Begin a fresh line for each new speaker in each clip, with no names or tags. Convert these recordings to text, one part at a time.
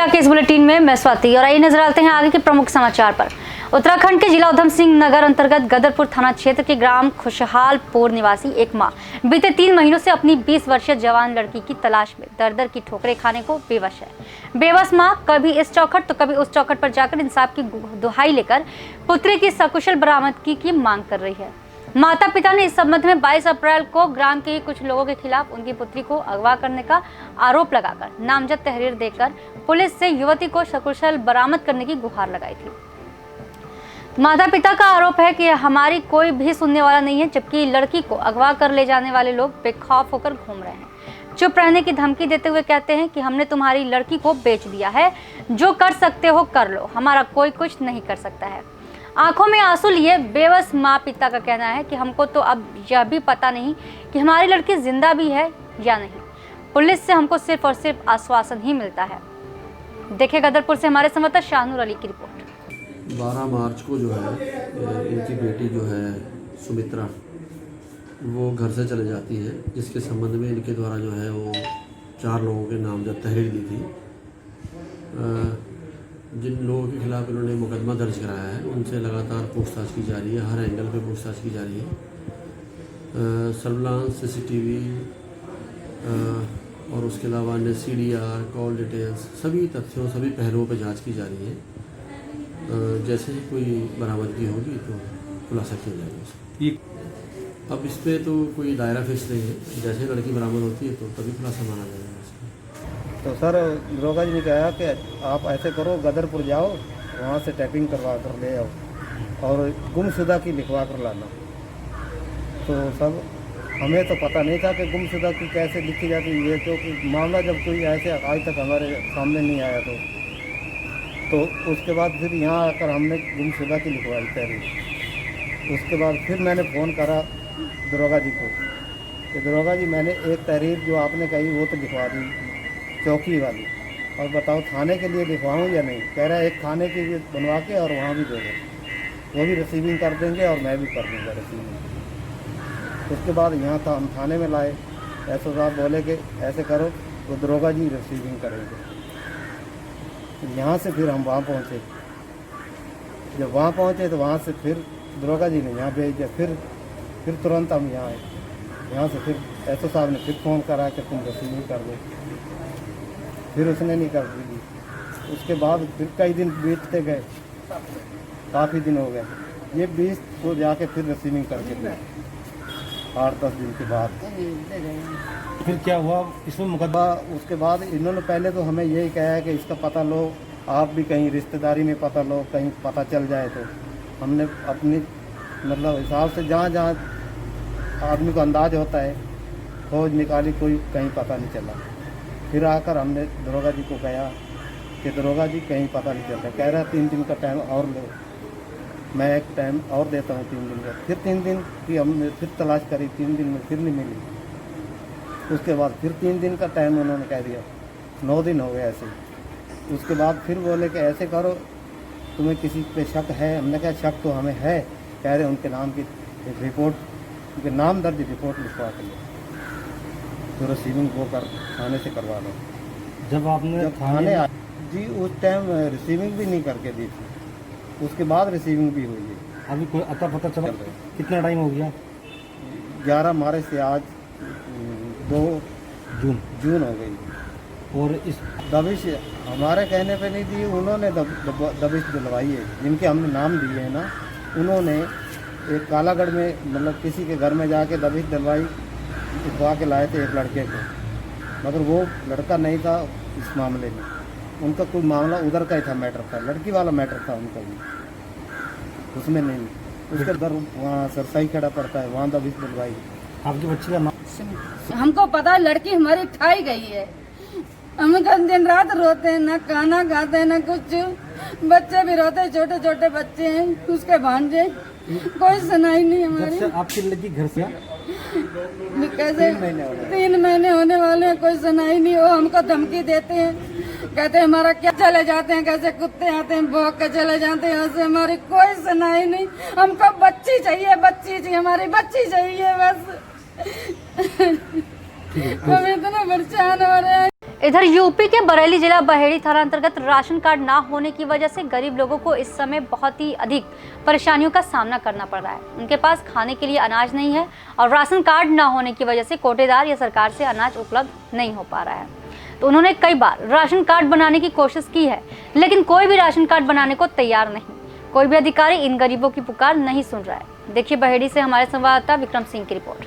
नमस्कार के इस बुलेटिन में मैं स्वाति और आइए नजर डालते हैं आगे के प्रमुख समाचार पर। उत्तराखंड के जिला उधम सिंह नगर अंतर्गत गदरपुर थाना क्षेत्र के ग्राम खुशहालपुर निवासी एक मां बीते 3 महीनों से अपनी 20 वर्षीय जवान लड़की की तलाश में दर दर की ठोकरें खाने को बेवश है। बेबस मां कभी इस चौखट तो कभी उस चौखट पर जाकर इंसाफ की दुहाई लेकर पुत्री की सकुशल बरामदगी की मांग कर रही है। माता पिता ने इस संबंध में 22 अप्रैल को ग्राम के ही कुछ लोगों के खिलाफ उनकी पुत्री को अगवा करने का आरोप लगाकर नामजद तहरीर देकर पुलिस से युवती को सकुशल बरामद करने की गुहार लगाई थी। माता पिता का आरोप है कि हमारी कोई भी सुनने वाला नहीं है, जबकि लड़की को अगवा कर ले जाने वाले लोग बेखौफ होकर घूम रहे हैं। चुप रहने की धमकी देते हुए कहते हैं कि हमने तुम्हारी लड़की को बेच दिया है, जो कर सकते हो कर लो, हमारा कोई कुछ नहीं कर सकता है। आंखों में आंसू लिए बेबस माँ पिता का कहना है कि हमको तो अब यह भी पता नहीं कि हमारी लड़की जिंदा भी है या नहीं। पुलिस से हमको सिर्फ और सिर्फ आश्वासन ही मिलता है। देखिए गदरपुर से हमारे संवाददाता शाहनूर अली की रिपोर्ट।
12 मार्च को जो है इनकी बेटी जो है सुमित्रा वो घर से चले जाती है, जिसके संबंध में इनके द्वारा जो है वो 4 लोगों के नामजद तहरीर दी थी। जिन लोगों के खिलाफ इन्होंने मुकदमा दर्ज कराया है उनसे लगातार पूछताछ की जा रही है, हर एंगल पे पूछताछ की जा रही है। सर्विलांस, CCTV और उसके अलावा अन्य CDR, कॉल डिटेल्स, सभी तथ्यों, सभी पहलुओं पे जांच की जा रही है। जैसे ही कोई बरामदगी होगी तो खुलासा किया जाएगा। अब इस पर तो कोई दायरा फिक्स नहीं है, जैसे लड़की बरामद होती है तो तभी खुलासा माना जाएगा।
तो सर दरोगा जी ने कहा कि आप ऐसे करो, गदरपुर जाओ, वहाँ से टैपिंग करवा कर ले आओ और गुमशुदा की लिखवा कर लाना। तो सब हमें तो पता नहीं था कि गुमशुदा की कैसे लिखी जाती है, ये तो मामला जब कोई ऐसे आज तक हमारे सामने नहीं आया तो उसके बाद फिर यहाँ आकर हमने गुमशुदा की लिखवाई तहरीर। उसके बाद फिर मैंने फ़ोन करा दरोगा जी को कि दरोगा जी मैंने एक तहरीर जो आपने कही वो तो लिखवा दी चौकी वाली, और बताओ थाने के लिए लिखवाऊँ या नहीं। कह रहा है एक थाने की बनवा के और वहाँ भी दे दो, वो भी रिसीविंग कर देंगे और मैं भी कर दूँगा रिसीविंग। उसके बाद यहाँ था हम थाने में लाए, SO साहब बोले कि ऐसे करो तो दरोगा जी रिसीविंग करेंगे। यहाँ से फिर हम वहाँ पहुँचे। जब वहाँ पहुँचे तो वहाँ से फिर दरोगा जी ने यहाँ भेज दिया। फिर तुरंत हम यहाँ आए। यहाँ से फिर SO साहब ने फिर फ़ोन करा कि तुम रिसीविंग कर दो, फिर उसने नहीं कर दी। उसके बाद फिर कई दिन बीतते गए, काफ़ी दिन हो गए। ये 20 को जाके फिर रिसीविंग करके गए 8-10 दिन के बाद।
फिर क्या हुआ इसमें मुकदमा?
उसके बाद इन्होंने पहले तो हमें यही कहा है कि इसका पता लो, आप भी कहीं रिश्तेदारी में पता लो, कहीं पता चल जाए। तो हमने अपनी मतलब हिसाब से जहाँ जहाँ आदमी को अंदाज होता है खोज निकाली, कोई कहीं पता नहीं चला। फिर आकर हमने दरोगा जी को कहा कि दरोगा जी कहीं पता नहीं चलता। कह रहा 3 दिन का टाइम और लो, मैं एक टाइम और देता हूँ 3 दिन का। फिर 3 दिन की हमने फिर तलाश करी, 3 दिन में फिर नहीं मिली। उसके बाद फिर 3 दिन का टाइम उन्होंने कह दिया, 9 दिन हो गए ऐसे। उसके बाद फिर बोले कि ऐसे करो, तुम्हें किसी पे शक है? हमने कहा शक तो हमें है। कह रहे उनके नाम की एक रिपोर्ट, उनके नाम दर्ज रिपोर्ट लिखवा कर लो, तो रिसीविंग वो कर थाने से करवा दो।
जब आपने
थाने आए जी उस टाइम रिसीविंग भी नहीं करके दी थी, उसके बाद रिसीविंग भी हुई है।
अभी कोई अता पता चला? कितना टाइम हो गया?
11 मार्च से आज 2 जून हो गई।
और इस
दबिश हमारे कहने पे नहीं दी, उन्होंने दबिश दिलवाई है। जिनके हमने नाम दिए हैं ना, उन्होंने एक कालागढ़ में मतलब किसी के घर में जाके दबिश दिलवाई, लिखवा के लाए थे एक लड़के को, मगर वो लड़का नहीं था इस मामले में। उनका कोई मामला उधर का ही था, मैटर था, लड़की वाला मैटर था उनका भी, उसमें नहीं। उसके घर वहाँ सरसाई खड़ा पड़ता है, वहाँ दबिश दिलवाई।
आपके बच्चे का नाम?
हमको पता है लड़की हमारी खाई गई है। हम दिन रात रोते हैं, ना खाना खाते हैं ना कुछ। बच्चे भी रोते हैं, छोटे छोटे बच्चे हैं, उसके भांजे। कोई सुनाई नहीं हमारी।
आपकी लड़की घर से
कैसे 3 महीने होने वाले हैं, कोई सुनाई नहीं। वो हमको धमकी देते हैं, कहते हैं हमारा क्या चले जाते हैं, कैसे कुत्ते आते हैं भौंक के चले जाते हैं यहाँ से। हमारी कोई सुनाई नहीं। हमको बच्ची चाहिए, बच्ची चाहिए, हमारी बच्ची चाहिए बस। हम इतने परेशान हो रहे हैं।
इधर यूपी के बरेली जिला बहेड़ी थाना अंतर्गत राशन कार्ड ना होने की वजह से गरीब लोगों को इस समय बहुत ही अधिक परेशानियों का सामना करना पड़ रहा है। उनके पास खाने के लिए अनाज नहीं है और राशन कार्ड ना होने की वजह से कोटेदार या सरकार से अनाज उपलब्ध नहीं हो पा रहा है। तो उन्होंने कई बार राशन कार्ड बनाने की कोशिश की है, लेकिन कोई भी राशन कार्ड बनाने को तैयार नहीं। कोई भी अधिकारी इन गरीबों की पुकार नहीं सुन रहा है। देखिए बहेड़ी से हमारे संवाददाता विक्रम सिंह की रिपोर्ट।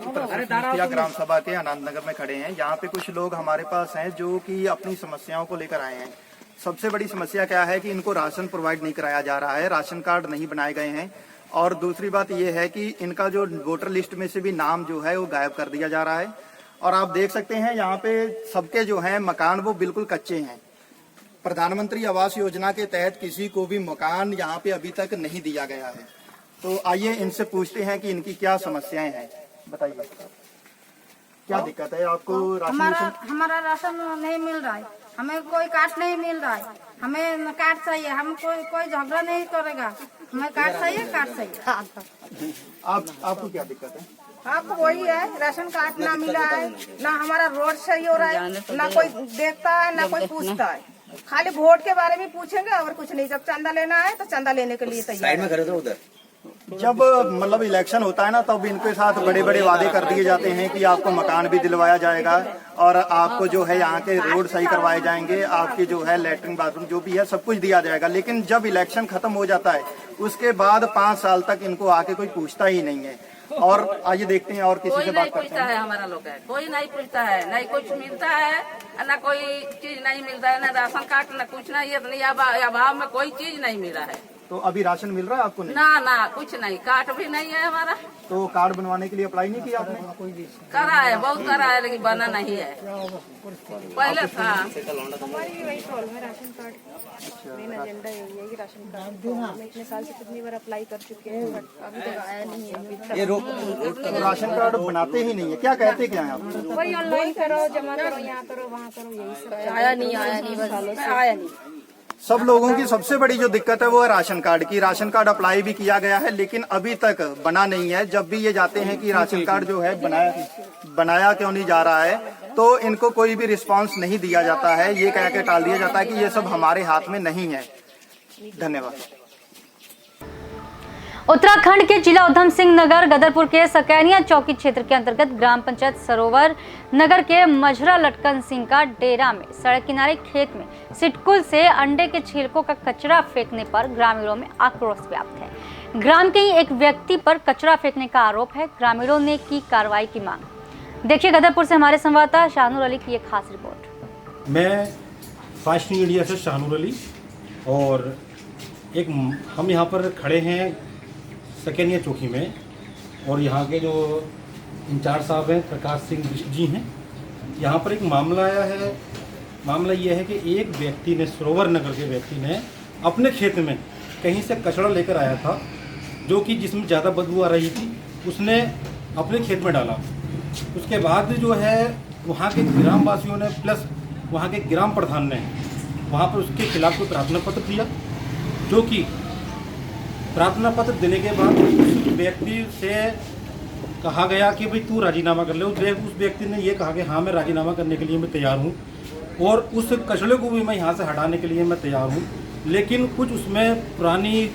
ग्राम सभा के आनंदनगर में खड़े हैं। यहाँ पे कुछ लोग हमारे पास हैं जो कि अपनी समस्याओं को लेकर आए हैं। सबसे बड़ी समस्या क्या है कि इनको राशन प्रोवाइड नहीं कराया जा रहा है, राशन कार्ड नहीं बनाए गए हैं, और दूसरी बात यह है कि इनका जो वोटर लिस्ट में से भी नाम जो है वो गायब कर दिया जा रहा है। और आप देख सकते हैं यहाँ पे सबके जो है मकान वो बिल्कुल कच्चे हैं। प्रधानमंत्री आवास योजना के तहत किसी को भी मकान यहाँ पे अभी तक नहीं दिया गया है। तो आइए इनसे पूछते हैं कि इनकी क्या समस्याएं हैं। बताइए क्या दिक्कत है आपको?
हमारा राशन नहीं मिल रहा है, हमें कोई कार्ड नहीं मिल रहा है, हमें कार्ड चाहिए। हम कोई झगड़ा नहीं करेगा, हमें कार्ड चाहिए, कार्ड चाहिए।
आपको क्या दिक्कत है?
आपको वही है, राशन कार्ड ना मिला है, ना हमारा रोड सही हो रहा है, ना कोई देखता है, ना कोई पूछता है। खाली वोट के बारे में पूछेंगे और कुछ नहीं। जब चंदा लेना है तो चंदा लेने के लिए तैयार है।
जब मतलब इलेक्शन होता है ना, तब इनके साथ बड़े बड़े वादे कर दिए जाते हैं कि आपको मकान भी दिलवाया जाएगा और आपको जो है यहाँ के रोड सही करवाए जाएंगे, आपकी जो है लेटरिन बाथरूम जो भी है सब कुछ दिया जाएगा। लेकिन जब इलेक्शन खत्म हो जाता है उसके बाद 5 साल तक इनको आके कोई पूछता ही नहीं है। और आइए देखते हैं और किसी से बात करते हैं।
हमारा लोग है, कोई नहीं पूछता है, नहीं कुछ मिलता है, ना कोई चीज नहीं मिलता है, ना राशन कार्ड, ना कुछ नहीं। इतनी अभाव में कोई चीज नहीं मिला है।
तो अभी राशन मिल रहा है आपको? नहीं,
ना कुछ नहीं, कार्ड भी नहीं है हमारा।
तो कार्ड बनवाने के लिए अप्लाई नहीं किया आपने?
करा है, बहुत करा है, लेकिन बना नहीं है। पहले था
हमारी भी वही प्रॉब्लम है, राशन कार्ड मेन एजेंडा यही है कि राशन कार्ड हम इतने साल से कितनी बार अप्लाई कर चुके हैं, बट अभी तक आया नहीं है।
तो राशन कार्ड बनाते ही नहीं है, क्या कहते क्या है आप?
वही ऑनलाइन करो, जमा करो, यहाँ करो, वहाँ करो, यही सब।
आया नहीं बस आया नहीं।
सब लोगों की सबसे बड़ी जो दिक्कत है वो है राशन कार्ड की। राशन कार्ड अप्लाई भी किया गया है लेकिन अभी तक बना नहीं है। जब भी ये जाते हैं कि राशन कार्ड जो है बनाया क्यों नहीं जा रहा है, तो इनको कोई भी रिस्पांस नहीं दिया जाता है। ये कह के टाल दिया जाता है कि ये सब हमारे हाथ में नहीं है। धन्यवाद।
उत्तराखंड के जिला उधम सिंह नगर गदरपुर के सकैनिया चौकी क्षेत्र के अंतर्गत ग्राम पंचायत सरोवर नगर के मझरा लटकन सिंह का डेरा में सड़क किनारे खेत में सिटकुल से अंडे के छिलकों का कचरा फेंकने पर ग्रामीणों में आक्रोश व्याप्त है। ग्राम के ही एक व्यक्ति पर कचरा फेंकने का आरोप है। ग्रामीणों ने की कार्रवाई की मांग। देखिए गदरपुर से हमारे संवाददाता शाहनूर अली की एक खास रिपोर्ट।
मैं फास्ट न्यू इंडिया से शाहनूर अली, और हम यहाँ पर खड़े हैं सकैनिया चौकी में, और यहाँ के जो इंचार्ज साहब हैं प्रकाश सिंह जी हैं। यहाँ पर एक मामला आया है। मामला ये है कि एक व्यक्ति ने, सरोवर नगर के व्यक्ति ने अपने खेत में कहीं से कचरा लेकर आया था, जो कि जिसमें ज़्यादा बदबू आ रही थी, उसने अपने खेत में डाला। उसके बाद जो है वहाँ के ग्रामवासियों ने प्लस वहाँ के ग्राम प्रधान ने वहाँ पर उसके खिलाफ कोई प्रार्थना पत्र दिया, जो कि प्रार्थना पत्र देने के बाद उस व्यक्ति से कहा गया कि भाई तू राजीनामा कर ले। उस व्यक्ति ने ये कहा कि हाँ मैं राजीनामा करने के लिए मैं तैयार हूँ, और उस कचरे को भी मैं यहाँ से हटाने के लिए मैं तैयार हूँ। लेकिन कुछ उसमें पुरानी,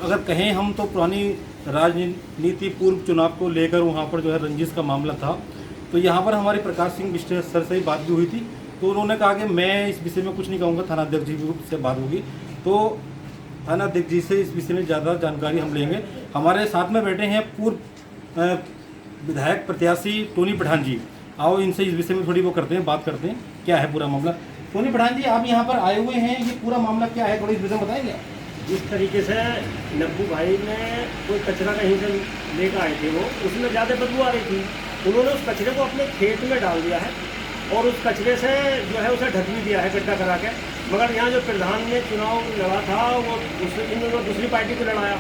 अगर कहें हम तो पुरानी राजनीति, पूर्व चुनाव को लेकर वहाँ पर जो है रंजिश का मामला था। तो यहाँ पर हमारे प्रकाश सिंह बिष्ट सर से ही बात भी हुई थी, तो उन्होंने कहा कि मैं इस विषय में कुछ नहीं कहूँगा, थाना अध्यक्ष जी से बात होगी। तो थाना अध्यक्ष जी से इस विषय में ज़्यादा जानकारी हम लेंगे। हमारे साथ में बैठे हैं पूर्व विधायक प्रत्याशी टोनी पठान जी। आओ इनसे इस विषय में थोड़ी वो करते हैं, बात करते हैं क्या है पूरा मामला। टोनी पठान जी, आप यहाँ पर आए हुए हैं, ये पूरा मामला क्या है, थोड़ी इस विषय में बताएंगे?
जिस तरीके से नब्बू भाई ने कोई कचरा कहीं से लेकर आए थे, वो उसमें ज़्यादा बदबू आ रही थी। उन्होंने उस कचरे को अपने खेत में डाल दिया है और उस कचरे से जो है उसे ढक भी दिया है गड्ढा करा के। मगर यहाँ जो प्रधान ने चुनाव लड़ा था वो इन्होंने दूसरी पार्टी को लड़ाया,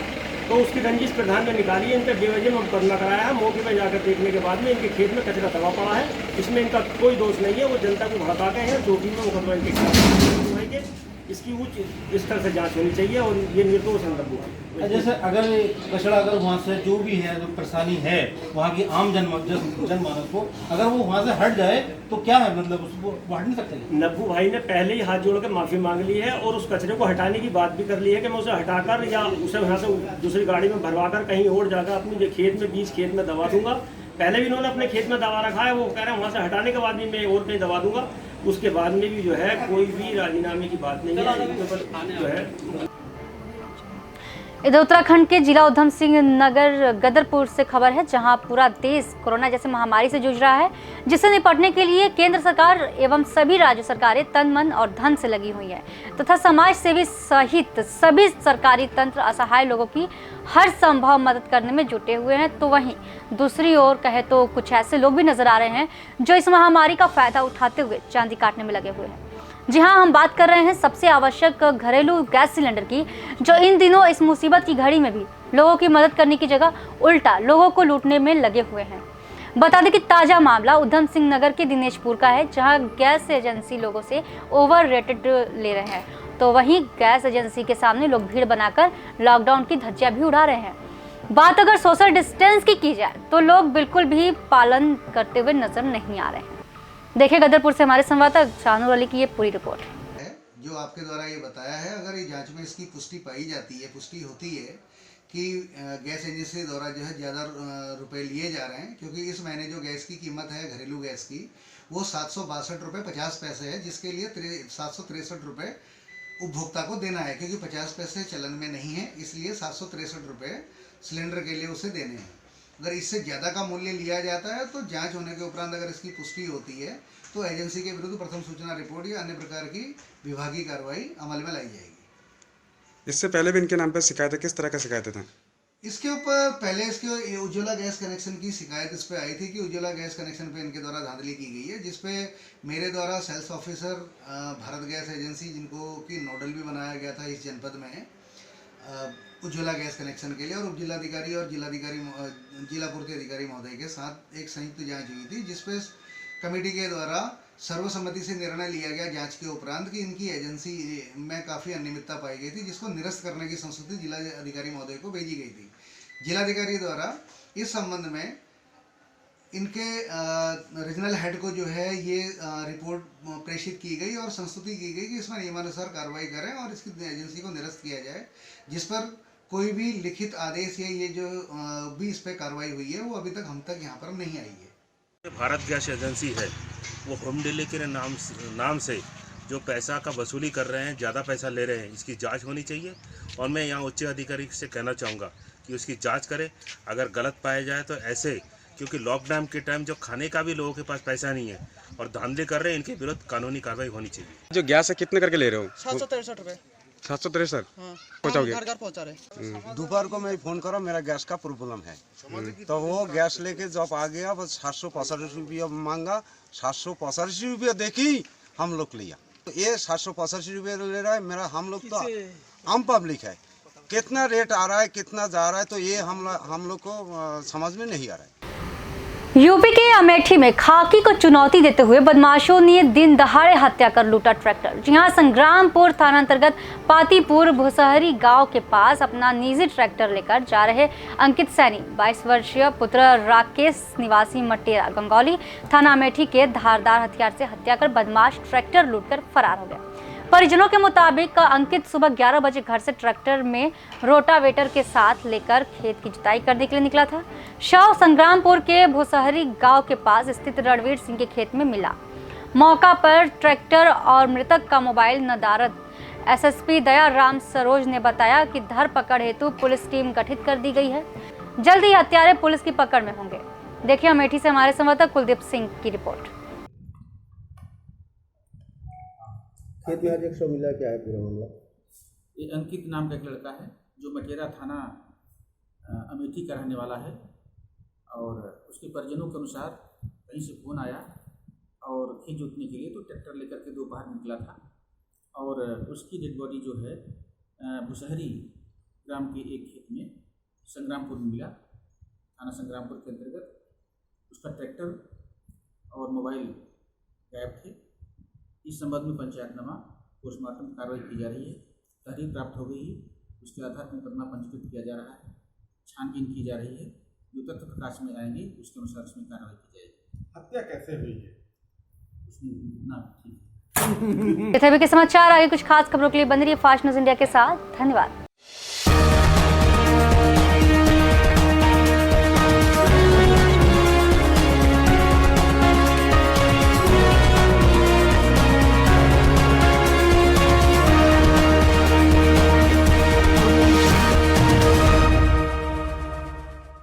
तो उसकी रंजिश प्रधान ने निकाली है। इनका बेवजह मुकदमा कराया है। मौके पर जाकर देखने के बाद में इनके खेत में कचरा दबा पड़ा है। इसमें इनका कोई दोष नहीं है, वो जनता को भड़का गए हैं। चौकी में मुकदमा इनके खिलाफ। इसकी उच्च स्तर से जांच होनी चाहिए और ये निर्दोष है नब्बू भाई।
जैसे अगर कचरा अगर वहाँ से जो भी है जो परेशानी है वहाँ की आम जनमानस को अगर वो वहाँ से हट जाए तो क्या है, मतलब उसको वो हट नहीं सकते।
नब्बू भाई ने पहले ही हाथ जोड़ के माफ़ी मांग ली है और उस कचरे को हटाने की बात भी कर ली है कि मैं उसे हटाकर या उसे वहाँ से दूसरी गाड़ी में भरवाकर कहीं और जाकर अपनी खेत में बीज खेत में दबा दूंगा। पहले भी इन्होंने अपने खेत में दबा रखा है, वो कह रहे हैं वहाँ से हटाने के बाद भी मैं और कहीं दबा दूंगा। उसके बाद में भी जो है कोई भी राजीनामे की बात नहीं है, इनके ऊपर जो है।
इधर उत्तराखंड के जिला उधम सिंह नगर गदरपुर से खबर है, जहां पूरा देश कोरोना जैसे महामारी से जूझ रहा है, जिससे निपटने के लिए केंद्र सरकार एवं सभी राज्य सरकारें तन मन और धन से लगी हुई है तथा समाज सेवी सहित सभी सरकारी तंत्र असहाय लोगों की हर संभव मदद करने में जुटे हुए हैं। तो वहीं दूसरी ओर कहे तो कुछ ऐसे लोग भी नजर आ रहे हैं जो इस महामारी का फायदा उठाते हुए चांदी काटने में लगे हुए हैं। जी हाँ, हम बात कर रहे हैं सबसे आवश्यक घरेलू गैस सिलेंडर की, जो इन दिनों इस मुसीबत की घड़ी में भी लोगों की मदद करने की जगह उल्टा लोगों को लूटने में लगे हुए हैं। बता दें कि ताज़ा मामला उधम सिंह नगर के दिनेशपुर का है, जहां गैस एजेंसी लोगों से ओवर रेटेड ले रहे हैं, तो वहीं गैस एजेंसी के सामने लोग भीड़ बनाकर लॉकडाउन की धज्जियां भी उड़ा रहे हैं। बात अगर सोशल डिस्टेंस की जाए तो लोग बिल्कुल भी पालन करते हुए नजर नहीं आ रहे हैं। देखिए गदरपुर से हमारे संवाददाता शानूर अली की ये पूरी रिपोर्ट
है जो आपके द्वारा ये बताया है। अगर ये जांच में इसकी पुष्टि पाई जाती है, पुष्टि होती है कि गैस एजेंसी द्वारा जो है ज़्यादा रुपए लिए जा रहे हैं, क्योंकि इस महीने जो गैस की कीमत है घरेलू गैस की वो 762 रुपये 50 पैसे है, जिसके लिए 763 रुपये उपभोक्ता को देना है, क्योंकि 50 पैसे चलन में नहीं है, इसलिए 763 रुपये सिलेंडर के लिए उसे देने हैं। अगर इससे ज़्यादा का मूल्य लिया जाता है तो जांच होने के उपरांत अगर इसकी पुष्टि होती है तो एजेंसी के विरुद्ध प्रथम सूचना रिपोर्ट या अन्य प्रकार की विभागीय कार्रवाई अमल में लाई जाएगी।
इससे पहले भी इनके नाम पर शिकायतें, किस तरह का शिकायतें थी?
इसके ऊपर पहले इसके उज्ज्वला गैस कनेक्शन की शिकायत इस पर आई थी कि उज्ज्वला गैस कनेक्शन पे इनके द्वारा धांधली की गई है, जिसपे मेरे द्वारा sales officer Bharat Gas agency, जिनको की नोडल भी बनाया गया था इस जनपद में उज्ज्वला गैस कनेक्शन के लिए, और उप जिलाधिकारी और जिला पूर्ति अधिकारी महोदय के साथ एक संयुक्त जांच हुई थी, जिसपे कमेटी के द्वारा सर्वसम्मति से निर्णय लिया गया जांच के उपरांत कि इनकी एजेंसी में काफ़ी अनियमितता पाई गई थी, जिसको निरस्त करने की संस्तुति जिला अधिकारी महोदय को भेजी गई थी। जिलाधिकारी द्वारा इस संबंध में इनके रीजनल हेड को जो है ये रिपोर्ट प्रेषित की गई और संस्तुति की गई कि इसमें नियमानुसार कार्रवाई करें और इसकी एजेंसी को निरस्त किया जाए, जिस पर कोई भी लिखित आदेश या ये जो भी इस पर कार्रवाई हुई है वो अभी तक हम तक यहाँ पर नहीं आई है।
भारत गैस एजेंसी है वो होम डिलीवरी के नाम से जो पैसा का वसूली कर रहे हैं, ज़्यादा पैसा ले रहे हैं, इसकी जांच होनी चाहिए। और मैं यहाँ उच्च अधिकारी से कहना चाहूँगा कि उसकी जांच करें। अगर गलत पाया जाए तो ऐसे, क्योंकि लॉकडाउन के टाइम जो खाने का भी लोगों के पास पैसा नहीं है और धांधली कर रहे हैं, इनके विरुद्ध कानूनी कार्रवाई होनी चाहिए।
जो गैस है कितने करके ले रहे हो?
763 रुपये।
763
पहुँचाओगे? घर घर पहुँचा रहे।
दोपहर को मैं फ़ोन करा, मेरा गैस का प्रॉब्लम है, तो वो गैस लेके जब आ गया बस 765 रुपया मांगा। 765 रुपया देखी हम लोग लिया, तो ये 765 रुपये ले रहा है मेरा। हम लोग तो आम पब्लिक है, कितना रेट आ रहा है कितना जा रहा है, तो ये हम लोग को समझ में नहीं आ रहा है।
यूपी के अमेठी में खाकी को चुनौती देते हुए बदमाशों ने दिन दहाड़े हत्या कर लूटा ट्रैक्टर। जी हां, संग्रामपुर थाना अंतर्गत पातीपुर भुसहरी गांव के पास अपना निजी ट्रैक्टर लेकर जा रहे अंकित सैनी 22 वर्षीय पुत्र राकेश निवासी मटेरा गंगौली थाना अमेठी के धारदार हथियार से हत्या कर बदमाश ट्रैक्टर लूटकर फरार हो गए। परिजनों के मुताबिक अंकित सुबह 11 बजे घर से ट्रैक्टर में रोटावेटर के साथ लेकर खेत की जुताई करने के लिए निकला था। शव संग्रामपुर के भुसहरी गांव के पास स्थित रणवीर सिंह के खेत में मिला। मौका पर ट्रैक्टर और मृतक का मोबाइल नदारद एसएसपी दयाराम सरोज ने बताया कि धरपकड़ हेतु पुलिस टीम गठित कर दी गई है। जल्द ही हत्यारे पुलिस की पकड़ में होंगे। देखिए अमेठी से हमारे संवाददाता कुलदीप सिंह की रिपोर्ट।
खेत में आज एक शव मिला, क्या है पूरा मामला?
ये अंकित नाम का एक लड़का है जो मटेरा थाना अमेठी का रहने वाला है, और उसके परिजनों के अनुसार कहीं से फ़ोन आया और खेत जोतने के लिए, तो ट्रैक्टर लेकर के दोपहर निकला था और उसकी डेड बॉडी जो है भुसहरी ग्राम के एक खेत में संग्रामपुर में मिला। थाना संग्रामपुर के अंतर्गत उसका ट्रैक्टर और मोबाइल गायब थे। इस संबंध में पंचायतनामा पोस्टमार्टम की कार्रवाई की जा रही है। तहरीर प्राप्त हो गई है, उसके आधार पर मुकदमा पंजीकृत किया जा रहा है, छानबीन की जा रही है। जो तथ्य प्रकाश में आएंगे उसके अनुसार उसमें कार्रवाई की जाएगी।
हत्या कैसे हुई है
उसमें ना ठीक है।
ये थे अभी के समाचार। आगे कुछ खास खबरों के लिए बने रहिए फास्ट न्यूज इंडिया के साथ। धन्यवाद।